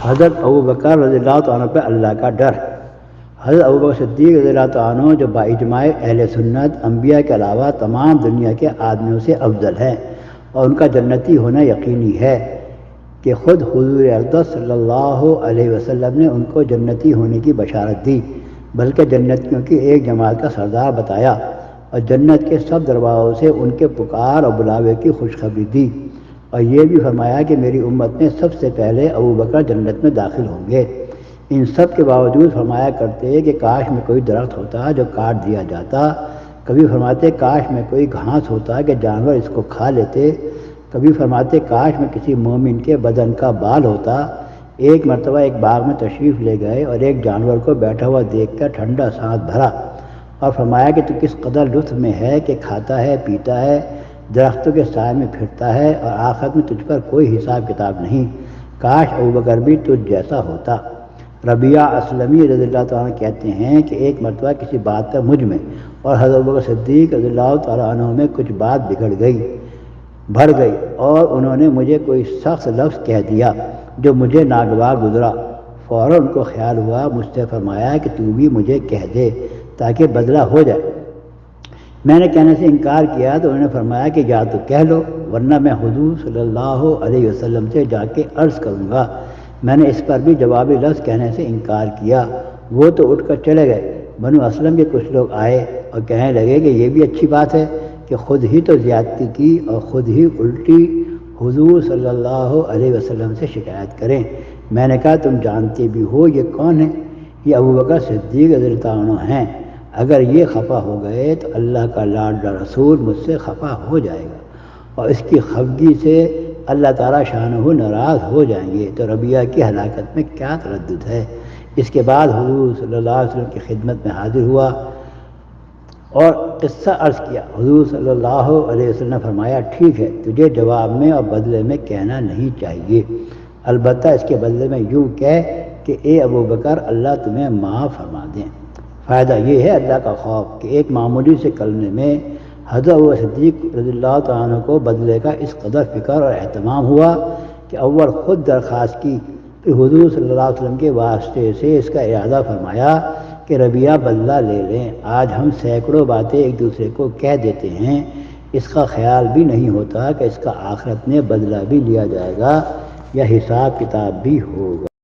حضرت ابوبکر رضی اللہ تعالیٰ پہ اللہ کا ڈر ہے۔ حضرت ابوبکر صدیق رضی اللہ تعالیٰ عنہ جو باجماع اہل سنت انبیاء کے علاوہ تمام دنیا کے آدمیوں سے افضل ہے اور ان کا جنتی ہونا یقینی ہے کہ خود حضور اقدس صلی اللہ علیہ وسلم نے ان کو جنتی ہونے کی بشارت دی، بلکہ جنتیوں کی ایک جماعت کا سردار بتایا اور جنت کے سب دروازوں سے ان کے پکار اور بلاوے کی خوشخبری دی، اور یہ بھی فرمایا کہ میری امت میں سب سے پہلے ابوبکر جنت میں داخل ہوں گے۔ ان سب کے باوجود فرمایا کرتے کہ کاش میں کوئی درخت ہوتا جو کاٹ دیا جاتا، کبھی فرماتے کاش میں کوئی گھاس ہوتا کہ جانور اس کو کھا لیتے، کبھی فرماتے کاش میں کسی مومن کے بدن کا بال ہوتا۔ ایک مرتبہ ایک باغ میں تشریف لے گئے اور ایک جانور کو بیٹھا ہوا دیکھ کر ٹھنڈا سانس بھرا اور فرمایا کہ تو کس قدر لطف میں ہے کہ کھاتا ہے، پیتا ہے، درختوں کے سائے میں پھرتا ہے اور آخرت میں تجھ پر کوئی حساب کتاب نہیں، کاش ابوبکر بھی تجھ جیسا ہوتا۔ ربیعہ اسلمی رضی اللہ تعالیٰ کہتے ہیں کہ ایک مرتبہ کسی بات پر مجھ میں اور حضرت ابوبکر صدیق رضی اللہ تعالیٰ عنہ میں کچھ بات بڑھ گئی اور انہوں نے مجھے کوئی سخت لفظ کہہ دیا جو مجھے ناگوار گزرا۔ فوراً ان کو خیال ہوا، مجھ سے فرمایا کہ تو بھی مجھے کہہ دے تاکہ بدلہ ہو جائے۔ میں نے کہنے سے انکار کیا تو انہوں نے فرمایا کہ یا تو کہہ لو ورنہ میں حضور صلی اللہ علیہ وسلم سے جا کے عرض کروں گا۔ میں نے اس پر بھی جوابی لفظ کہنے سے انکار کیا۔ وہ تو اٹھ کر چلے گئے۔ بنو اسلم کے کچھ لوگ آئے اور کہنے لگے کہ یہ بھی اچھی بات ہے کہ خود ہی تو زیادتی کی اور خود ہی الٹی حضور صلی اللہ علیہ وسلم سے شکایت کریں۔ میں نے کہا تم جانتے بھی ہو یہ کون ہے؟ یہ ابوبکر صدیق رضی اللہ عنہ ہیں۔ اگر یہ خفا ہو گئے تو اللہ کا لاڈلا رسول مجھ سے خفا ہو جائے گا اور اس کی خفگی سے اللہ تعالیٰ شانہ ناراض ہو جائیں گے، تو ربیعہ کی ہلاکت میں کیا تردد ہے؟ اس کے بعد حضور صلی اللہ علیہ وسلم کی خدمت میں حاضر ہوا اور قصہ عرض کیا۔ حضور صلی اللہ علیہ وسلم نے فرمایا ٹھیک ہے، تجھے جواب میں اور بدلے میں کہنا نہیں چاہیے، البتہ اس کے بدلے میں یوں کہہ کہ اے ابوبکر اللہ تمہیں معاف فرما دیں۔ فائدہ یہ ہے اللہ کا خوف کہ ایک معمولی سے کلمے میں حضرت ابوبکر صدیق رضی اللہ تعالیٰ عنہ کو بدلے کا اس قدر فکر اور اہتمام ہوا کہ اول خود درخواست کی، پھر حضور صلی اللہ علیہ وسلم کے واسطے سے اس کا ارادہ فرمایا کہ ربیعہ بدلہ لے لیں۔ آج ہم سینکڑوں باتیں ایک دوسرے کو کہہ دیتے ہیں، اس کا خیال بھی نہیں ہوتا کہ اس کا آخرت میں بدلہ بھی لیا جائے گا یا حساب کتاب بھی ہوگا۔